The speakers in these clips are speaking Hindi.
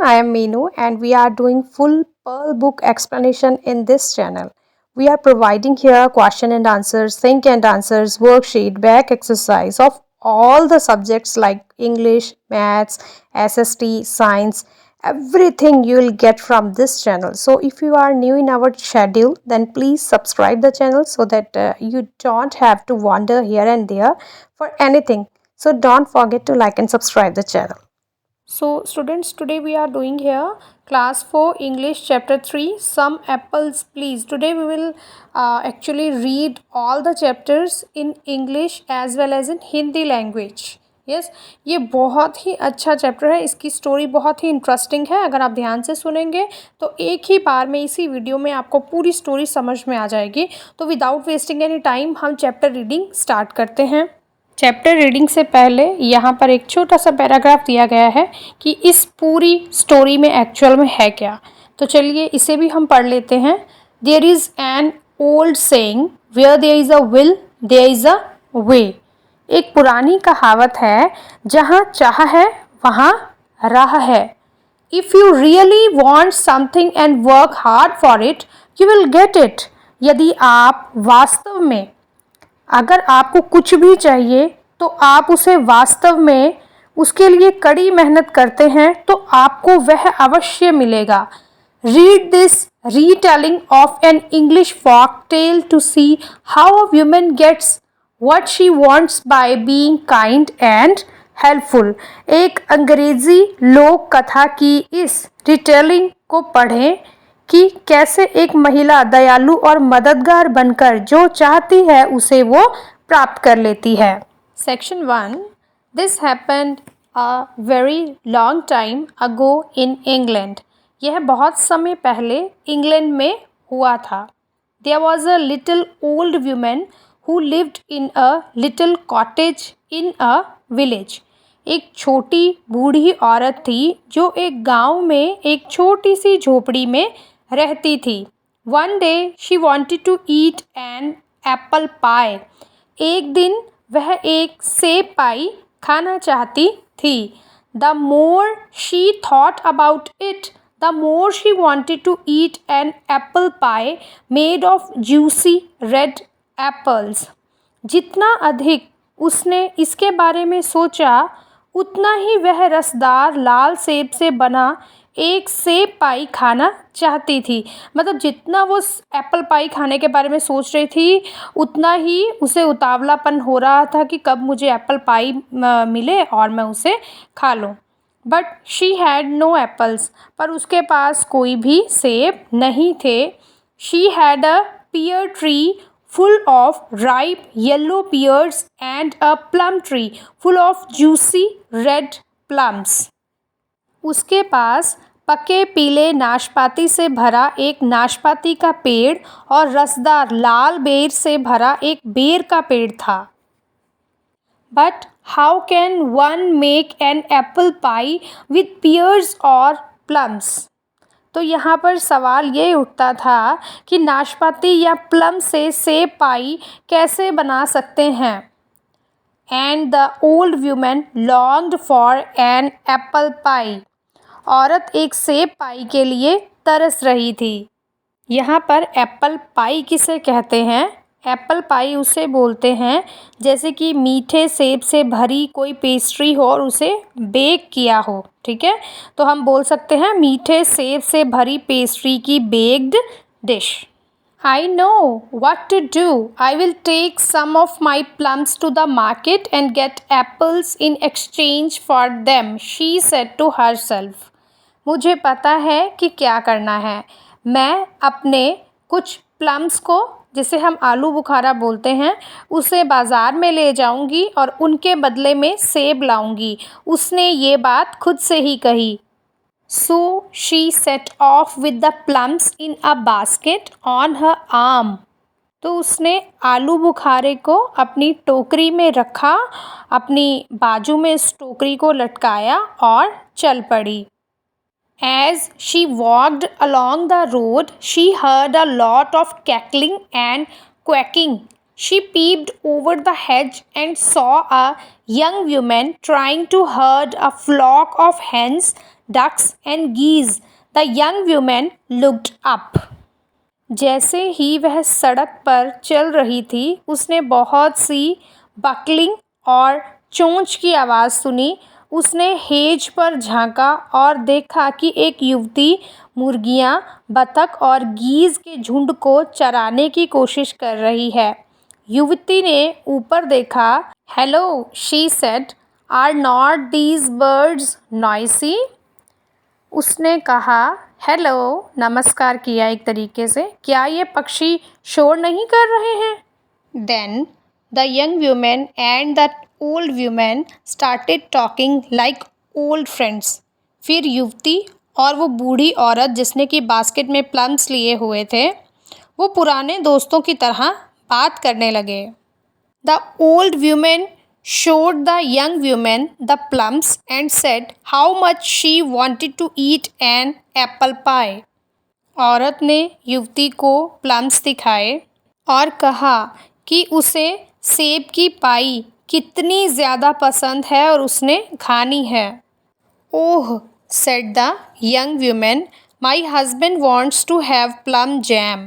I am Meenu and we are doing full Pearl book explanation in this channel. We are providing here question and answers, think and answers, worksheet, back exercise of all the subjects like English, Maths, SST, Science, everything you will get from this channel. So if you are new in our schedule, then please subscribe the channel so that you don't have to wander here and there for anything. So don't forget to like and subscribe the channel. So students, today we are doing here class 4 English chapter 3 some apples please. Today we will actually read all the chapters in English as well as in Hindi language. Yes ये बहुत ही अच्छा चैप्टर है, इसकी स्टोरी बहुत ही इंटरेस्टिंग है. अगर आप ध्यान से सुनेंगे तो एक ही बार में इसी वीडियो में आपको पूरी स्टोरी समझ में आ जाएगी. तो विदाउट वेस्टिंग एनी टाइम हम चैप्टर रीडिंग स्टार्ट करते हैं. चैप्टर रीडिंग से पहले यहाँ पर एक छोटा सा पैराग्राफ दिया गया है कि इस पूरी स्टोरी में एक्चुअल में है क्या. तो चलिए इसे भी हम पढ़ लेते हैं. There is an old saying where there is a will there is a way. एक पुरानी कहावत है, जहाँ चाह है वहाँ राह है. If you really want something and work hard for it you will get it. यदि आप वास्तव में, अगर आपको कुछ भी चाहिए तो आप उसे वास्तव में उसके लिए कड़ी मेहनत करते हैं तो आपको वह अवश्य मिलेगा. Read this retelling of an English folk tale to see how a woman gets what she wants by being kind and helpful. एक अंग्रेजी लोक कथा की इस रिटेलिंग को पढ़ें कि कैसे एक महिला दयालु और मददगार बनकर जो चाहती है उसे वो प्राप्त कर लेती है. Section 1. This happened a very long time ago in England. यह बहुत समय पहले इंग्लैंड में हुआ था. There was a little old woman who lived in a little cottage in a village. एक छोटी बूढ़ी औरत थी जो एक गांव में एक छोटी सी झोपड़ी में रहती थी. One day she wanted to eat an apple pie. एक दिन वह एक सेब पाई खाना चाहती थी. The more she thought about it, the more she wanted to eat an apple pie made of juicy red apples. जितना अधिक उसने इसके बारे में सोचा उतना ही वह रसदार लाल सेब से बना एक सेब पाई खाना चाहती थी. मतलब जितना वो एप्पल पाई खाने के बारे में सोच रही थी उतना ही उसे उतावलापन हो रहा था कि कब मुझे एप्पल पाई मिले और मैं उसे खा लूँ. But she had no apples. पर उसके पास कोई भी सेब नहीं थे. She had a pear tree full of ripe yellow pears and a plum tree full of juicy red plums. उसके पास पके पीले नाशपाती से भरा एक नाशपाती का पेड़ और रसदार लाल बेर से भरा एक बेर का पेड़ था. But how can one make an apple pie with pears or plums? तो यहाँ पर सवाल ये उठता था कि नाशपाती या प्लम से सेब पाई कैसे बना सकते हैं. And the old woman longed for an apple pie. औरत एक सेब पाई के लिए तरस रही थी. यहाँ पर एप्पल पाई किसे कहते हैं? एप्पल पाई उसे बोलते हैं जैसे कि मीठे सेब से भरी कोई पेस्ट्री हो और उसे बेक किया हो. ठीक है, तो हम बोल सकते हैं मीठे सेब से भरी पेस्ट्री की baked dish. I know what to do. I will take some of my plums to the market and get apples in exchange for them, she said to herself. मुझे पता है कि क्या करना है. मैं अपने कुछ प्लम्स को, जिसे हम आलू बुखारा बोलते हैं, उसे बाज़ार में ले जाऊंगी और उनके बदले में सेब लाऊंगी. उसने ये बात खुद से ही कही. So she set off with the plums in a basket on her arm. तो उसने आलू बुखारे को अपनी टोकरी में रखा, अपनी बाजू में इस टोकरी को लटकाया और चल पड़ी. As she walked along the road, she heard a lot of cackling and quacking. She peeped over the hedge and saw a young woman trying to herd a flock of hens, ducks, and geese. The young woman looked up. जैसे ही वह सड़क पर चल रही थी, उसने बहुत सी बकलिंग और चोंच की आवाज़ सुनी। उसने हेज पर झांका और देखा कि एक युवती मुर्गियां, बतख और गीज़ के झुंड को चराने की कोशिश कर रही है। युवती ने ऊपर देखा। Hello, she said, are not these birds noisy? उसने कहा। हेलो, नमस्कार किया एक तरीके से, क्या ये पक्षी शोर नहीं कर रहे हैं? Then the young women and the old women started talking like old friends. फिर युवती और वो बूढ़ी औरत जिसने कि बास्केट में प्लम्स लिए हुए थे, वो पुराने दोस्तों की तरह बात करने लगे। The old women showed the young woman the plums and said how much she wanted to eat an apple pie. औरत ने युवती को प्लम्स दिखाए और कहा कि उसे सेब की पाई कितनी ज़्यादा पसंद है और उसने खानी है। ओह, said the young woman, my husband wants to have plum jam.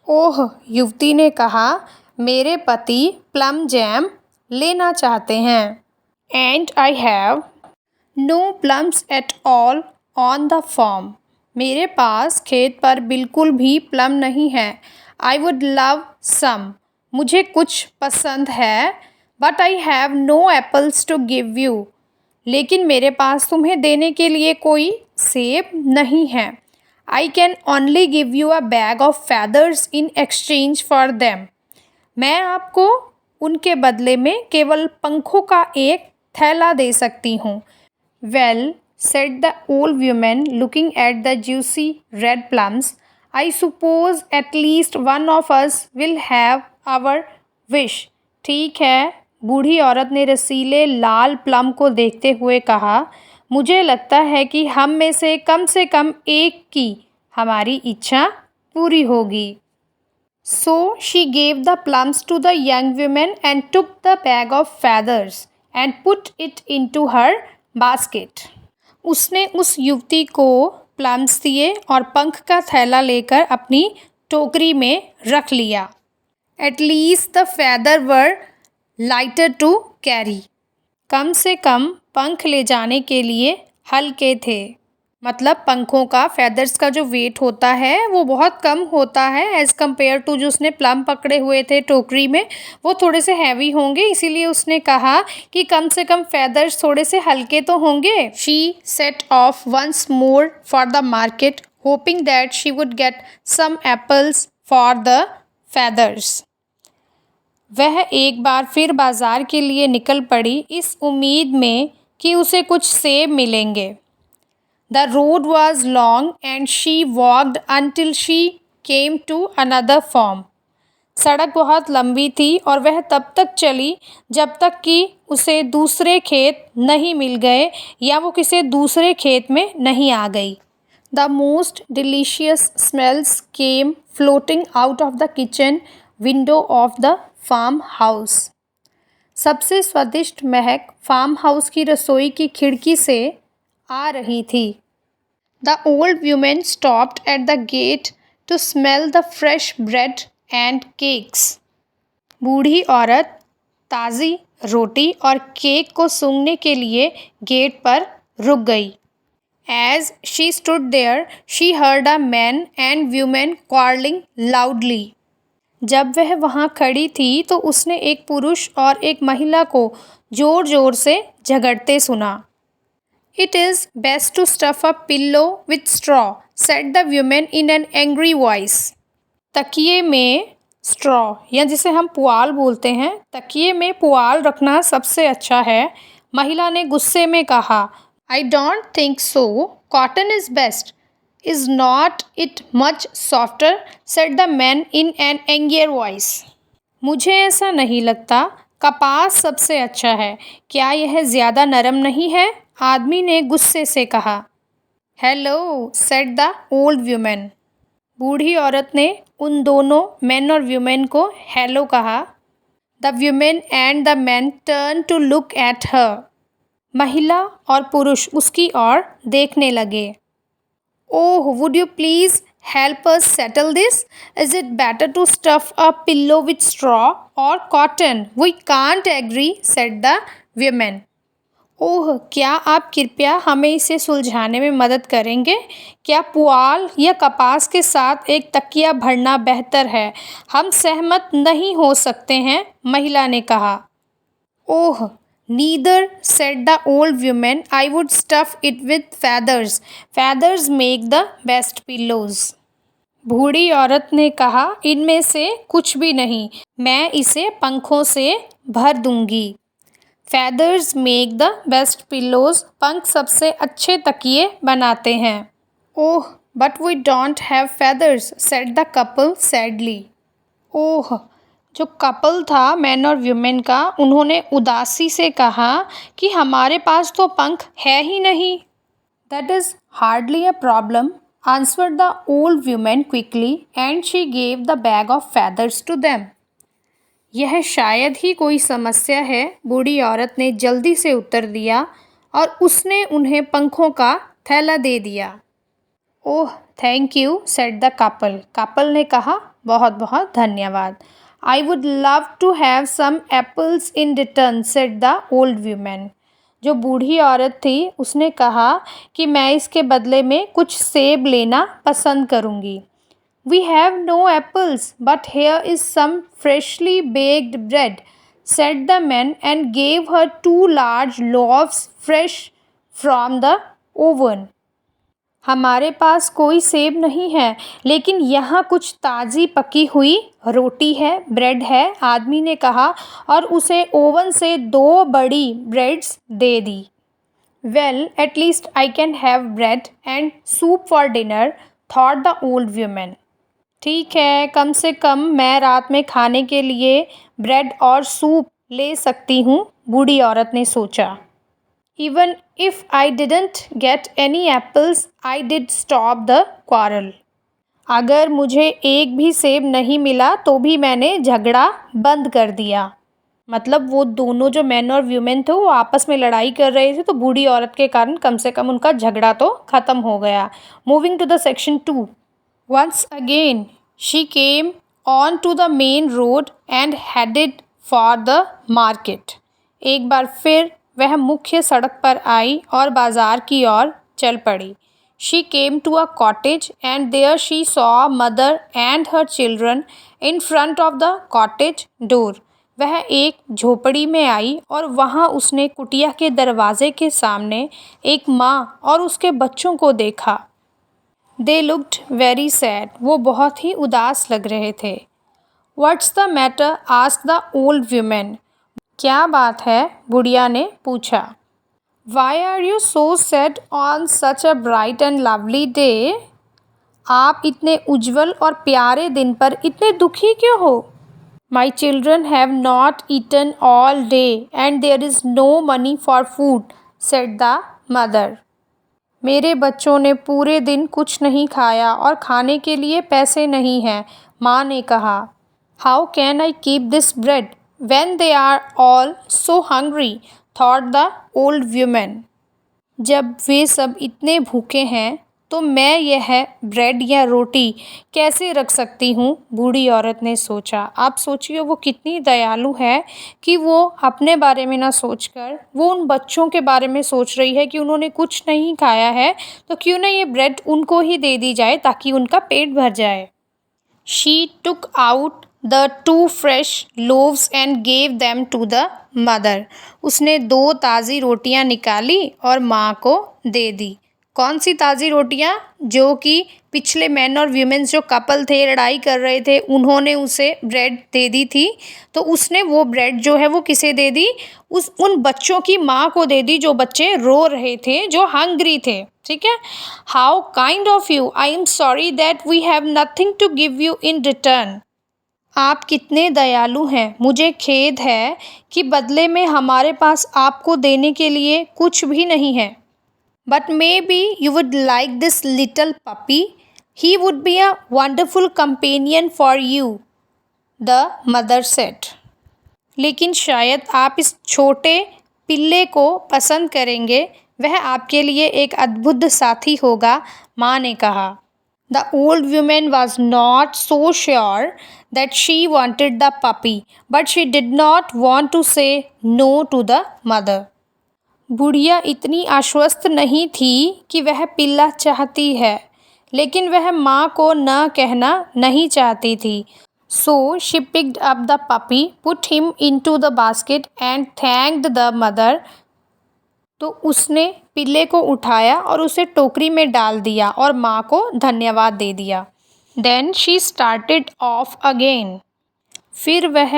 ओह, युवती ने कहा, मेरे पति प्लम जैम लेना चाहते हैं। And I have no plums at all on the farm. मेरे पास खेत पर बिल्कुल भी प्लम नहीं है। I would love some. मुझे कुछ पसंद है। But I have no apples to give you. लेकिन मेरे पास तुम्हें देने के लिए कोई सेब नहीं है। I can only give you a bag of feathers in exchange for them. मैं आपको उनके बदले में केवल पंखों का एक थैला दे सकती हूँ। Well, said the old woman looking at the juicy red plums, I suppose at least one of us will have our wish. ठीक है, बूढ़ी औरत ने रसीले लाल प्लम को देखते हुए कहा, मुझे लगता है कि हम में से कम एक की हमारी इच्छा पूरी होगी। So she gave the plums to the young woman and took the bag of feathers and put it into her basket. उसने उस युवती को प्लम्स दिए और पंख का थैला लेकर अपनी टोकरी में रख लिया। At least the feather were lighter to carry. कम से कम पंख ले जाने के लिए हल्के थे। मतलब पंखों का, फेदर्स का जो वेट होता है वो बहुत कम होता है एज़ कम्पेयर टू जो उसने प्लम पकड़े हुए थे टोकरी में, वो थोड़े से हैवी होंगे। इसीलिए उसने कहा कि कम से कम फेदर्स थोड़े से हल्के तो होंगे। She set off once more for the market hoping that she would get some apples for the feathers. वह एक बार फिर बाज़ार के लिए निकल पड़ी इस उम्मीद में कि उसे कुछ सेब मिलेंगे। The road was long and she walked until she came to another farm. सड़क बहुत लंबी थी और वह तब तक चली जब तक कि उसे दूसरे खेत नहीं मिल गए या वो किसी दूसरे खेत में नहीं आ गई। The most delicious smells came floating out of the kitchen window of the farmhouse. सबसे स्वादिष्ट महक फार्म हाउस की रसोई की खिड़की से आ रही थी। The old woman stopped at the gate to smell the fresh bread and cakes. बूढ़ी औरत ताज़ी रोटी और केक को सूंघने के लिए गेट पर रुक गई। As she stood there, she heard a man and woman quarreling loudly. जब वह वहाँ खड़ी थी तो उसने एक पुरुष और एक महिला को ज़ोर ज़ोर से झगड़ते सुना। It is best to stuff a pillow with straw, said the woman in an angry voice. तकिए में स्ट्रॉ या जिसे हम पुआल बोलते हैं, तकिए में पुआल रखना सबसे अच्छा है, महिला ने गुस्से में कहा। I don't think so. Cotton is best. Is not it much softer? said the man in an angry voice. मुझे ऐसा नहीं लगता, कपास सबसे अच्छा है, क्या यह ज़्यादा नरम नहीं है? आदमी ने गुस्से से कहा। Hello, said the old women. बूढ़ी औरत ने उन दोनों मैन और वुमेन को हेलो कहा। The women and the men turned to look at her. महिला और पुरुष उसकी ओर देखने लगे. Oh, would you please help us settle this? Is it better to stuff a pillow with straw or cotton? We can't agree, said the women. ओह, क्या आप कृपया हमें इसे सुलझाने में मदद करेंगे? क्या पुआल या कपास के साथ एक तकिया भरना बेहतर है? हम सहमत नहीं हो सकते हैं, महिला ने कहा. ओह, neither, said the old woman. I would stuff it with feathers. Feathers make the best pillows. बूढ़ी औरत ने कहा, इनमें से कुछ भी नहीं, मैं इसे पंखों से भर दूंगी. Feathers make the best pillows. पंख सबसे अच्छे तकिए बनाते हैं. ओह, but we don't have feathers, said the couple sadly. ओह, जो कपल था मैन और वुमेन का, उन्होंने उदासी से कहा कि हमारे पास तो पंख है ही नहीं. That is hardly a problem, answered the old woman quickly, and she gave the bag of feathers to them. यह शायद ही कोई समस्या है, बूढ़ी औरत ने जल्दी से उत्तर दिया और उसने उन्हें पंखों का थैला दे दिया. Oh, thank you, said the couple. Couple ने कहा, बहुत बहुत धन्यवाद. I would love to have some apples in return, said the old women. जो बूढ़ी औरत थी उसने कहा कि मैं इसके बदले में कुछ सेब लेना पसंद करूँगी. We have no apples, but here is some freshly baked bread, said the man and gave her 2 large loaves fresh from the oven. हमारे पास कोई सेब नहीं है, लेकिन यहाँ कुछ ताज़ी पकी हुई रोटी है, ब्रेड है, आदमी ने कहा और उसे ओवन से 2 बड़ी breads they the. Well, at least I can have bread and soup for dinner, thought the old woman. ठीक है, कम से कम मैं रात में खाने के लिए ब्रेड और सूप ले सकती हूँ, बूढ़ी औरत ने सोचा. Even if I didn't get any apples, I did stop the quarrel. अगर मुझे एक भी सेब नहीं मिला तो भी मैंने झगड़ा बंद कर दिया. मतलब वो दोनों जो मैन और वुमेन थे वो आपस में लड़ाई कर रहे थे, तो बूढ़ी औरत के कारण कम से कम उनका झगड़ा तो ख़त्म हो गया. Moving to the section 2. Once again, she came on to the main road and headed for the market. एक बार फिर वह मुख्य सड़क पर आई और बाजार की ओर चल पड़ी. She came to a cottage and there she saw a mother and her children in front of the cottage door. वह एक झोपड़ी में आई और वहाँ उसने कुटिया के दरवाजे के सामने एक माँ और उसके बच्चों को देखा. They looked very sad. वो बहुत ही उदास लग रहे थे. What's the matter? asked the old woman. क्या बात है? बुढ़िया ने पूछा. Why are you so sad on such a bright and lovely day? आप इतने उज्जवल और प्यारे दिन पर इतने दुखी क्यों हो? My children have not eaten all day and there is no money for food, said the mother. मेरे बच्चों ने पूरे दिन कुछ नहीं खाया और खाने के लिए पैसे नहीं हैं, माँ ने कहा. How can I keep this bread when they are all so hungry? thought the old woman. जब वे सब इतने भूखे हैं तो मैं यह ब्रेड या रोटी कैसे रख सकती हूँ, बूढ़ी औरत ने सोचा. आप सोचिए वो कितनी दयालु है कि वो अपने बारे में ना सोचकर वो उन बच्चों के बारे में सोच रही है कि उन्होंने कुछ नहीं खाया है, तो क्यों ना ये ब्रेड उनको ही दे दी जाए ताकि उनका पेट भर जाए. She took out the 2 fresh loaves and gave them to the mother. उसने 2 ताज़ी रोटियां निकाली और माँ को दे दी. कौन सी ताज़ी रोटियां? जो कि पिछले मैन और वुमेन्स जो कपल थे, लड़ाई कर रहे थे, उन्होंने उसे ब्रेड दे दी थी. तो उसने वो ब्रेड जो है वो किसे दे दी? उन बच्चों की माँ को दे दी जो बच्चे रो रहे थे, जो हंग्री थे. ठीक है. How kind of you. I am sorry that we have nothing to give you in return. आप कितने दयालु हैं. मुझे खेद है कि बदले में हमारे पास आपको देने के लिए कुछ भी नहीं है. But maybe you would like this little puppy. He would be a wonderful companion for you, the mother said. लेकिन शायद आप इस छोटे पिल्ले को पसंद करेंगे, वह आपके लिए एक अद्भुत साथी होगा, माँ ने कहा। The old woman was not so sure that she wanted the puppy, but she did not want to say no to the mother. बुढ़िया इतनी आश्वस्त नहीं थी कि वह पिल्ला चाहती है, लेकिन वह माँ को न कहना नहीं चाहती थी। So she picked up the puppy, put him into the basket and thanked the mother. तो उसने पिल्ले को उठाया और उसे टोकरी में डाल दिया और माँ को धन्यवाद दे दिया। Then she started off again. फिर वह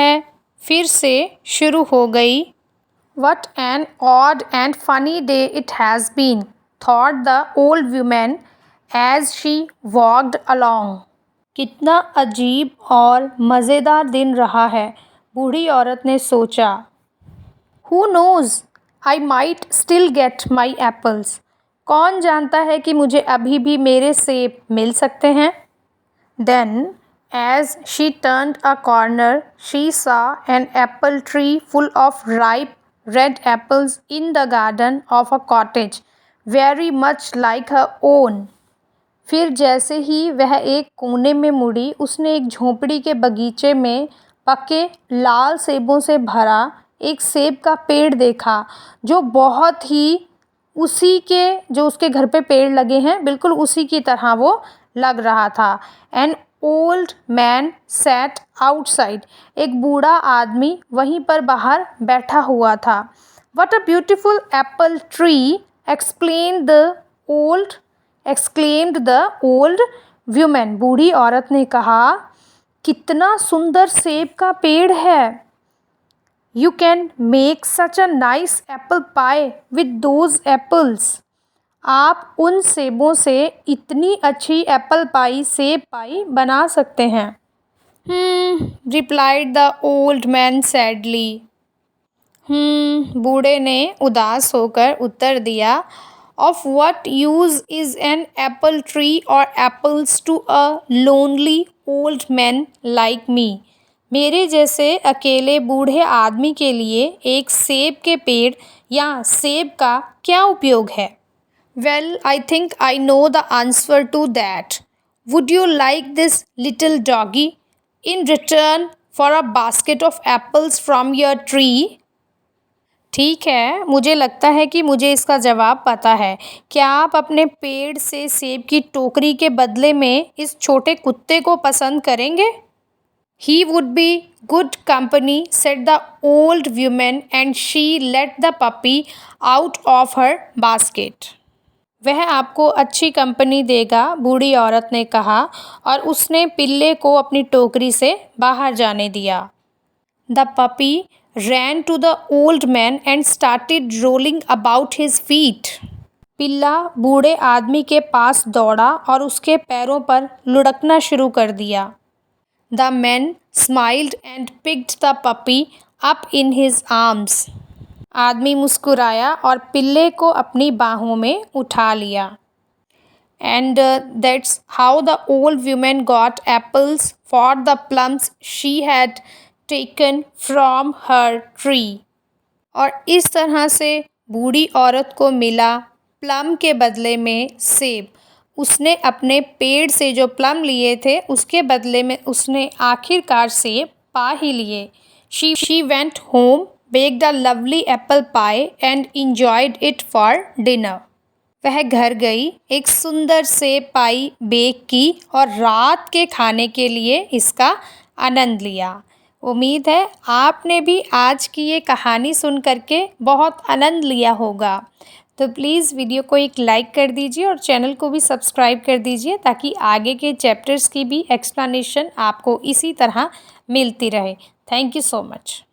फिर से शुरू हो गई। What an odd and funny day it has been, thought the old woman as she walked along. कितना अजीब और मज़ेदार दिन रहा है, बूढ़ी औरत ने सोचा। Who knows? I might still get my apples. कौन जानता है कि मुझे अभी भी मेरे सेब मिल सकते हैं। Then, as she turned a corner, she saw an apple tree full of ripe red apples in the garden of a cottage, very much like her own. फिर जैसे ही वह एक कोने में मुड़ी, उसने एक झोंपड़ी के बगीचे में पके लाल सेबों से भरा एक सेब का पेड़ देखा, जो बहुत ही जो उसके घर पे पेड़ लगे हैं, बिल्कुल उसी की तरह वो लग रहा था। An old man sat outside. एक बूढ़ा आदमी वहीं पर बाहर बैठा हुआ था। What a beautiful apple tree! exclaimed the old woman. बूढ़ी औरत ने कहा, कितना सुंदर सेब का पेड़ है। You can make such a nice apple pie with those apples. आप उन सेबों से इतनी अच्छी एप्पल पाई, सेब पाई बना सकते हैं। replied the old man sadly. बूढ़े ने उदास होकर उत्तर दिया। Of what use is an apple tree or apples to a lonely old man like me? मेरे जैसे अकेले बूढ़े आदमी के लिए एक सेब के पेड़ या सेब का क्या उपयोग है? Well, I think I know the answer to that. Would you like this little doggy in return for a basket of apples from your tree? ठीक है, मुझे लगता है कि मुझे इसका जवाब पता है। क्या आप अपने पेड़ से सेब की टोकरी के बदले में इस छोटे कुत्ते को पसंद करेंगे? He would be good company, said the old woman, and she let the puppy out of her basket. वह आपको अच्छी कंपनी देगा, बूढ़ी औरत ने कहा और उसने पिल्ले को अपनी टोकरी से बाहर जाने दिया। The puppy ran to the old man and started rolling about his feet. पिल्ला बूढ़े आदमी के पास दौड़ा और उसके पैरों पर लुढ़कना शुरू कर दिया। The man smiled and picked the puppy up in his arms. आदमी मुस्कुराया और पिल्ले को अपनी बाहों में उठा लिया। And that's how the old woman got apples for the plums she had taken from her tree. और इस तरह से बूढ़ी औरत को मिला प्लम के बदले में सेब। उसने अपने पेड़ से जो प्लम लिए थे, उसके बदले में उसने आखिरकार सेब पा ही लिए। She went home, baked a lovely apple pie and enjoyed it for dinner. वह घर गई, एक सुंदर सेब पाई बेक की और रात के खाने के लिए इसका आनंद लिया। उम्मीद है आपने भी आज की ये कहानी सुन करके बहुत आनंद लिया होगा। तो प्लीज़ वीडियो को एक लाइक कर दीजिए और चैनल को भी सब्सक्राइब कर दीजिए, ताकि आगे के चैप्टर्स की भी एक्सप्लेनेशन आपको इसी तरह मिलती रहे। Thank you so much.